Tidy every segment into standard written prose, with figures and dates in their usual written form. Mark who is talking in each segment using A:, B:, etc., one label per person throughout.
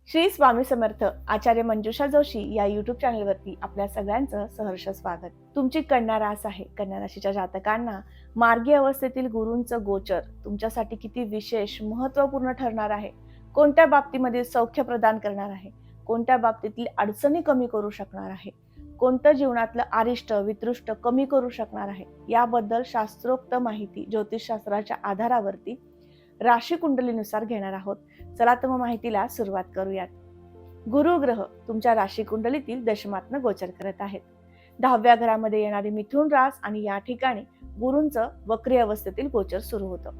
A: श्री स्वामी समर्थ. आचार्य मंजुषा जोशी या युट्यूब चॅनलवरती आपल्या सगळ्यांचं सहर्ष स्वागत. तुमची कन्या रास आहे. कन्या राशीच्या जातकांना मार्गी अवस्थेतील गुरूंचं गोचर तुमच्यासाठी किती विशेष महत्त्वपूर्ण ठरणार आहे, कोणत्या बाबतीमध्ये सौख्य प्रदान करणार आहे, कोणत्या बाबतीतील अडचणी कमी करू शकणार आहे, कोणतं जीवनातलं अरिष्ट वितृष्ट कमी करू शकणार आहे, याबद्दल शास्त्रोक्त माहिती ज्योतिषशास्त्राच्या आधारावरती राशी कुंडलीनुसार घेणार आहोत. चला तर मग माहितीला सुरुवात करूयात. गुरु ग्रह तुमच्या राशी कुंडलीतील दशमातनं गोचर करत आहेत. 10व्या घरामध्ये येणारी मिथुन रास आणि या ठिकाणी गुरूंचं वक्री अवस्थेतील गोचर सुरू होतं.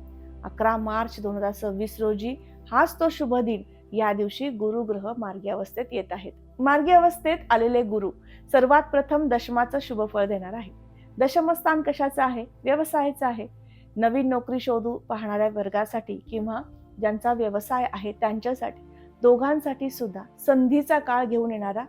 A: 11 मार्च 2026 रोजी हाच तो शुभ दिन. या दिवशी गुरु ग्रह मार्गी अवस्थेत येत आहेत. मार्गी अवस्थेत आलेले गुरु सर्वात प्रथम दशमाचं शुभ फळ देणार आहे. दशमस्थान कशाचं आहे? व्यवसायाचं आहे. नवीन नोकरी शोधू पाहणाऱ्या वर्गासाठी किंवा ज्यांचा व्यवसाय आहे त्यांच्यासाठी दोघांसाठी सुद्धा संधीचा काळ घेऊन येणारा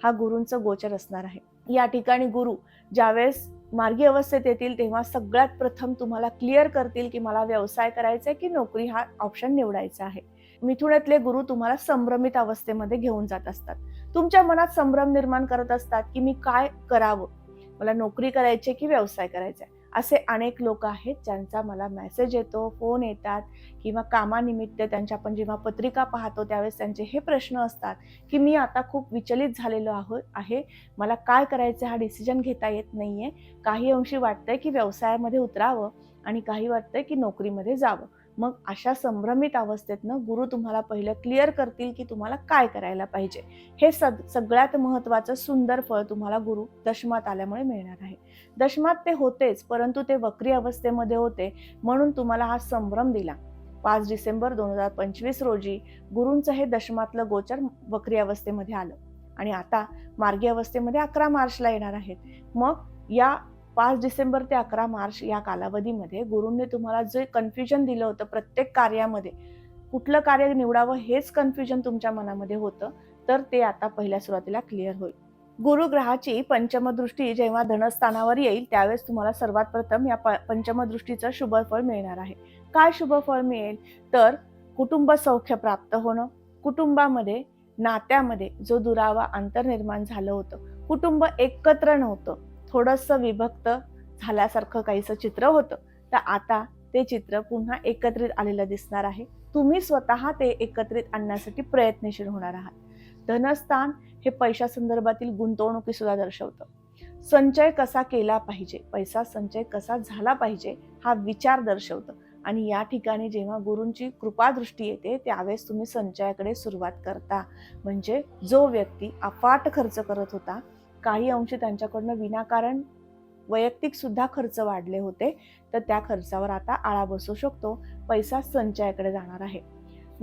A: हा गुरूंचं गोचर असणार आहे. या ठिकाणी गुरु ज्यावेळेस मार्गी अवस्थेत येतील तेव्हा सगळ्यात प्रथम तुम्हाला क्लिअर करतील की मला व्यवसाय करायचा आहे की नोकरी हा ऑप्शन निवडायचा आहे. मिथुनातले गुरु तुम्हाला संभ्रमित अवस्थेमध्ये घेऊन जात असतात. तुमच्या मनात संभ्रम निर्माण करत असतात की मी काय करावं, मला नोकरी करायची की व्यवसाय करायचा आहे. असे अनेक लोक आहेत ज्यांचा मला मेसेज येतो, फोन येतात किंवा कामानिमित्त त्यांच्या आपण जेव्हा पत्रिका पाहतो त्यावेळेस त्यांचे हे प्रश्न असतात की मी आता खूप विचलित झालेलो आहे, मला काय करायचं हा डिसिजन घेता येत नाहीये. काही अंशी वाटतंय की व्यवसायामध्ये उतरावं आणि काही वाटतंय की नोकरीमध्ये जावं. मग अशा संभ्रमित अवस्थेतनं गुरु तुम्हाला पहिलं क्लिअर करतील की तुम्हाला काय करायला पाहिजे. हे सगळ्यात महत्त्वाचं सुंदर फळ तुम्हाला गुरु दशमात आल्यामुळे मिळणार आहे. दशमात ते होतेच, परंतु ते वक्री अवस्थेमध्ये होते म्हणून तुम्हाला हा संभ्रम दिला. 5 डिसेंबर 2025 रोजी गुरूंचं हे दशमातलं गोचर वक्री अवस्थेमध्ये आलं आणि आता मार्गी अवस्थेमध्ये 11 मार्चला येणार आहेत. मग या 5 डिसेंबर ते 11 मार्च या कालावधीमध्ये गुरूंनी तुम्हाला जे कन्फ्युजन दिलं होतं प्रत्येक कार्यामध्ये, कुठलं कार्य निवडावं हेच कन्फ्युजन तुमच्या मनामध्ये होतं, तर ते आता पहिल्या सुरुवातीला क्लिअर होईल. गुरु ग्रहाची पंचम दृष्टी जेव्हा धनस्थानावर येईल त्यावेळेस तुम्हाला सर्वात प्रथम या पंचम दृष्टीचं शुभ फळ मिळणार आहे. काय शुभ फळ मिळेल? तर कुटुंब सौख्य प्राप्त होणं, कुटुंबामध्ये नात्यामध्ये जो दुरावा अंतर निर्माण झालं होतं, कुटुंब एकत्र नव्हतं, थोडंसं विभक्त झाल्यासारखं काहीसं चित्र होतं, तर आता ते चित्र पुन्हा एकत्रित आलेलं दिसणार आहे. तुम्ही स्वतः ते एकत्रित आणण्यासाठी प्रयत्नशील होणार आहात. धनस्थान हे पैशा संदर्भातील गुंतवणुकी सुद्धा दर्शवतं. संचय कसा केला पाहिजे, पैसा संचय कसा झाला पाहिजे हा विचार दर्शवतं. आणि या ठिकाणी जेव्हा गुरूंची कृपा दृष्टी येते त्यावेळेस तुम्ही संचयाकडे सुरुवात करता. म्हणजे जो व्यक्ती अफाट खर्च करत होता, काही अंशी त्यांच्याकडनं विनाकारण वैयक्तिक सुद्धा खर्च वाढले होते, तर त्या खर्चावर आता आळा बसू शकतो. पैसा संचयाकडे जाणार आहे.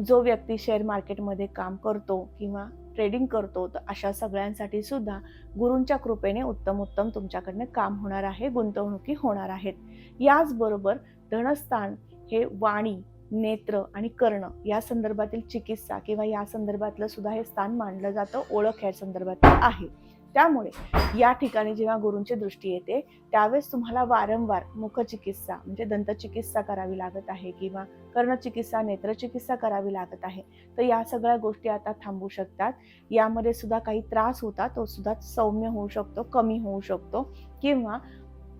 A: जो व्यक्ती शेअर मार्केटमध्ये काम करतो किंवा ट्रेडिंग करतो, तर अशा सगळ्यांसाठी सुद्धा गुरूंच्या कृपेने उत्तम तुमच्याकडनं काम होणार आहे, गुंतवणुकी होणार आहेत. याचबरोबर धनस्थान हे वाणी, नेत्र आणि कर्ण या संदर्भातील चिकित्सा किंवा या संदर्भातलं सुद्धा हे स्थान मानलं जातं, ओळख या संदर्भात आहे. त्यामुळे या ठिकाणी जेव्हा गुरूंची दृष्टी येते त्यावेळेस तुम्हाला वारंवार मुखचिकित्सा म्हणजे दंतचिकित्सा करावी लागत आहे किंवा कर्णचिकित्सा, नेत्रचिकित्सा करावी लागत आहे, तर या सगळ्या गोष्टी आता थांबू शकतात. यामध्ये सुद्धा काही त्रास होता तो सुद्धा सौम्य होऊ शकतो, कमी होऊ शकतो किंवा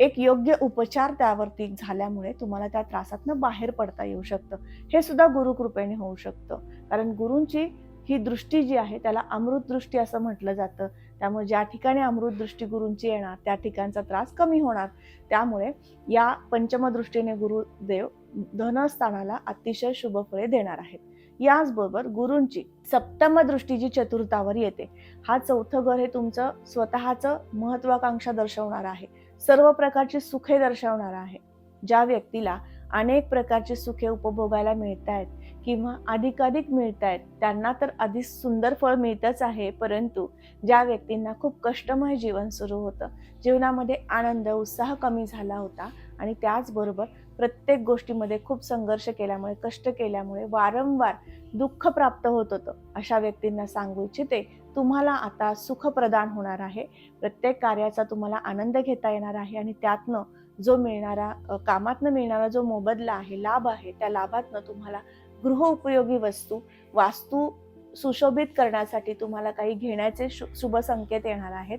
A: एक योग्य उपचार त्यावरती झाल्यामुळे तुम्हाला त्या त्रासातनं बाहेर पडता येऊ शकतं. हे सुद्धा गुरुकृपेने होऊ शकतं. कारण गुरूंची ही दृष्टी जी आहे त्याला अमृत दृष्टी असं म्हटलं जातं. त्यामुळे ज्या ठिकाणी अमृत दृष्टी गुरूंची येणार त्या ठिकाणचा त्रास कमी होणार. त्यामुळे या पंचम दृष्टीने गुरुदेव धनस्थानाला अतिशय शुभ फळे देणार आहेत. याचबरोबर गुरूंची सप्तम दृष्टी जी चतुर्थावर येते, हा चौथं घर हे तुमचं स्वतःचं महत्वाकांक्षा दर्शवणार आहे, सर्व प्रकारची सुखे दर्शवणार आहे. ज्या व्यक्तीला अनेक प्रकारची सुखे उपभोगायला मिळत आहेत किंवा अधिकाधिक मिळत आहेत त्यांना तर अधिक सुंदर फळ मिळतच आहे, परंतु ज्या व्यक्तींना खूप कष्टमय जीवन सुरू होतं, जीवनामध्ये आनंद उत्साह कमी झाला होता आणि त्याचबरोबर प्रत्येक गोष्टीमध्ये खूप संघर्ष केल्यामुळे, कष्ट केल्यामुळे वारंवार दुःख प्राप्त होत होतं, अशा व्यक्तींना सांगू इच्छिते तुम्हाला आता सुख प्रदान होणार आहे. प्रत्येक कार्याचा तुम्हाला आनंद घेता येणार आहे आणि त्यातनं जो मिळणारा कामातनं मिळणारा जो मोबदला आहे, लाभ आहे, त्या लाभातनं तुम्हाला गृह उपयोगी वस्तू, वास्तू सुशोभित करण्यासाठी तुम्हाला काही घेण्याचे शुभ संकेत येणार आहेत.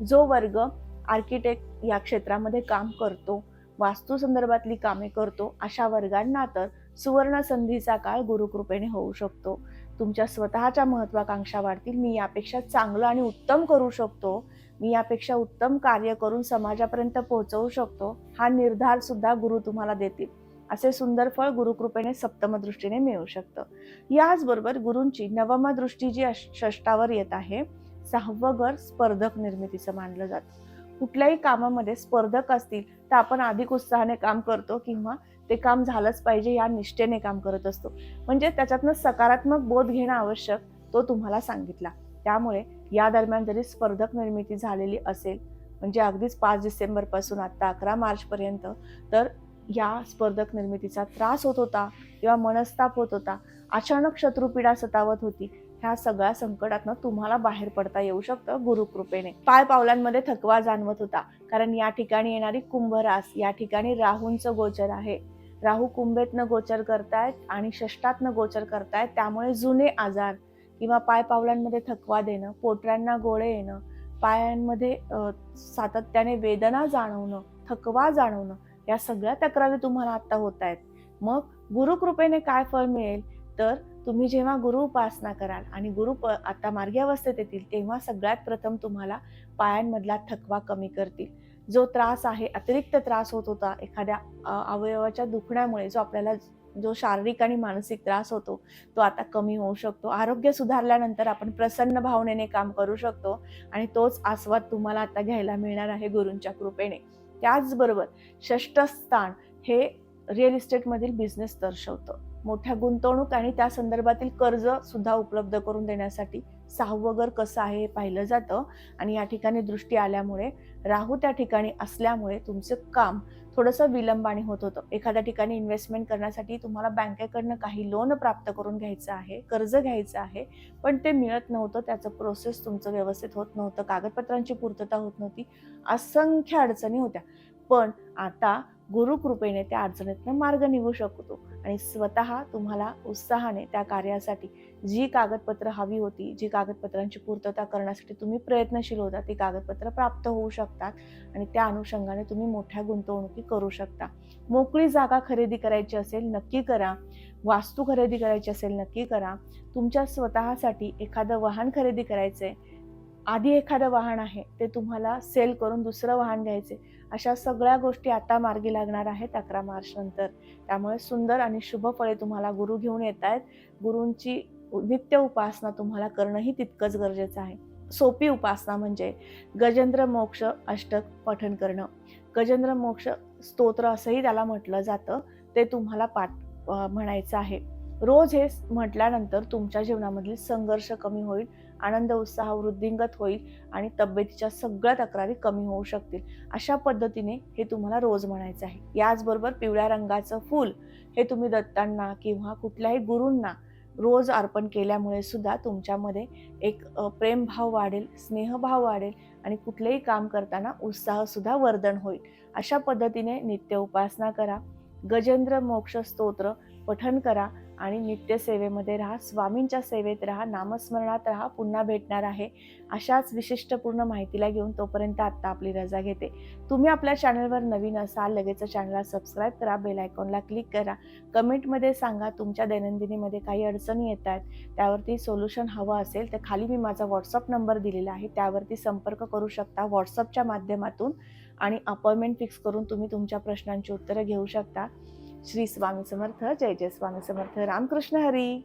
A: जो वर्ग आर्किटेक्ट या क्षेत्रामध्ये काम करतो, वास्तू संदर्भातली कामे करतो, अशा वर्गांना तर सुवर्ण संधीचा काळ गुरुकृपेने होऊ शकतो. तुमच्या स्वतःच्या महत्वाकांक्षा वाढतील. मी यापेक्षा चांगलं आणि उत्तम करू शकतो, मी यापेक्षा उत्तम कार्य करून समाजापर्यंत पोहोचवू शकतो, हा निर्धार सुद्धा गुरु तुम्हाला देतील. असे सुंदर फळ गुरुकृपेने सप्तम दृष्टीने मिळू शकतं. याचबरोबर गुरूंची नवम दृष्टी जी षष्टावर येत आहे, 6वं घर स्पर्धक निर्मितीचं मानलं जातं. कुठल्याही कामामध्ये स्पर्धक असतील तर आपण अधिक उत्साहाने काम करतो किंवा ते काम झालंच पाहिजे या निष्ठेने काम करत असतो. म्हणजे त्याच्यातनं सकारात्मक बोध घेणं आवश्यक, तो तुम्हाला सांगितला. त्यामुळे या दरम्यान जरी स्पर्धक निर्मिती झालेली असेल, म्हणजे अगदीच 5 डिसेंबर पासून आता 11 मार्च पर्यंत, तर या स्पर्धक निर्मितीचा त्रास होत होता किंवा मनस्ताप होत होता, अचानक शत्रुपीडा सतावत होती, ह्या सगळ्या संकटातनं तुम्हाला बाहेर पडता येऊ शकतं गुरुकृपेने. पाय पावलांमध्ये थकवा जाणवत होता, कारण या ठिकाणी येणारी कुंभ रास, या ठिकाणी राहूंचं गोचर आहे. राहू कुंभेतनं गोचर करतायत आणि षष्ठातनं गोचर करतायत. त्यामुळे जुने आजार किंवा पाय पावलांमध्ये थकवा देणं, पोटऱ्यांना गोळे येणं, पायांमध्ये सातत्याने वेदना जाणवणं, थकवा जाणवणं, या सगळ्या तक्रारी तुम्हाला आता होत आहेत. मग गुरुकृपेने काय फळ मिळेल, तर तुम्ही जेव्हा गुरु उपासना कराल आणि गुरु आता मार्गी अवस्थेत येतील, तेव्हा सगळ्यात प्रथम तुम्हाला पायांमधला थकवा कमी करतील. जो त्रास आहे, अतिरिक्त त्रास होत होता एखाद्या अवयवाच्या दुखण्यामुळे, जो आपल्याला जो शारीरिक आणि मानसिक त्रास होतो, तो आता कमी होऊ शकतो. आरोग्य सुधारल्यानंतर आपण प्रसन्न भावनेने काम करू शकतो आणि तोच आस्वाद तुम्हाला आता घ्यायला मिळणार आहे गुरूंच्या कृपेने. त्याचबरोबर षष्ठ स्थान हे रिअल इस्टेटमधील बिझनेस दर्शवतं. मोठ्या गुंतवणूक आणि त्या संदर्भातील कर्ज सुद्धा उपलब्ध करून देण्यासाठी 6वं घर कसं आहे हे पाहिलं जातं. आणि या ठिकाणी दृष्टी आल्यामुळे, राहू त्या ठिकाणी असल्यामुळे तुमचं काम थोडंसं विलंबाने होत होतं. एखाद्या ठिकाणी इन्व्हेस्टमेंट करण्यासाठी तुम्हाला बँकेकडनं काही लोन प्राप्त करून घ्यायचं आहे, कर्ज घ्यायचं आहे, पण ते मिळत नव्हतं, त्याचं प्रोसेस तुमचं व्यवस्थित होत नव्हतं, कागदपत्रांची पूर्तता होत नव्हती, असंख्य अडचणी होत्या. पण आता गुरुकृपेने त्या अडचणीतनं मार्ग निघू शकतो आणि स्वतः तुम्हाला उत्साहाने त्या कार्यासाठी जी कागदपत्र हवी होती, जी कागदपत्रांची पूर्तता करण्यासाठी तुम्ही प्रयत्नशील होता, ती कागदपत्र प्राप्त होऊ शकतात आणि त्या अनुषंगाने तुम्ही मोठ्या गुंतवणुकी करू शकता. मोकळी जागा खरेदी करायची असेल नक्की करा, वास्तू खरेदी करायची असेल नक्की करा, तुमच्या स्वतःसाठी एखादं वाहन खरेदी करायचंय, आधी एखादं वाहन आहे ते तुम्हाला सेल करून दुसरं वाहन घ्यायचे, अशा सगळ्या गोष्टी आता मार्गी लागणार आहेत 11 मार्च नंतर. त्यामुळे सुंदर आणि शुभ फळे तुम्हाला गुरु घेऊन येत आहेत. गुरूंची नित्य उपासना तुम्हाला करणंही तितकंच गरजेचं आहे. सोपी उपासना म्हणजे गजेंद्र मोक्ष अष्टक पठण करणं. गजेंद्र मोक्ष स्तोत्र असंही त्याला म्हटलं जातं, ते तुम्हाला म्हणायचं आहे. रोज हे म्हटल्यानंतर तुमच्या जीवनामधील संघर्ष कमी होईल, आनंद उत्साह वृद्धिंगत होईल आणि तब्येतीच्या सगळ्या तक्रारी कमी होऊ शकतील. अशा पद्धतीने हे तुम्हाला रोज म्हणायचं आहे. याचबरोबर पिवळ्या रंगाचं फूल हे तुम्ही दत्तांना किंवा कुठल्याही गुरूंना रोज अर्पण केल्यामुळे सुद्धा तुमच्यामध्ये एक प्रेमभाव वाढेल, स्नेहभाव वाढेल आणि कुठलेही काम करताना उत्साह सुद्धा वर्धन होईल. अशा पद्धतीने नित्य उपासना करा, गजेंद्र मोक्ष स्तोत्र पठण करा आणि नित्य सेवेमध्ये राहा, स्वामींच्या सेवेत राहा, नामस्मरणात राहा. पुन्हा भेटणार आहे अशाच विशिष्टपूर्ण माहितीला घेऊन. तोपर्यंत आत्ता आपली रजा घेते. तुम्ही आपल्या चॅनलवर नवीन असाल, लगेच चॅनलला सबस्क्राईब करा, बेल आयकॉनला क्लिक करा. कमेंटमध्ये सांगा तुमच्या दैनंदिनीमध्ये काही अडचणी येत आहेत, त्यावरती सोल्युशन हवं असेल तर खाली मी माझा व्हॉट्सअप नंबर दिलेला आहे, त्यावरती संपर्क करू शकता व्हॉट्सअपच्या माध्यमातून आणि अपॉइंटमेंट फिक्स करून तुम्ही तुमच्या प्रश्नांची उत्तरं घेऊ शकता. श्री स्वामी समर्थ. जय जय स्वामी समर्थ. रामकृष्ण हरी.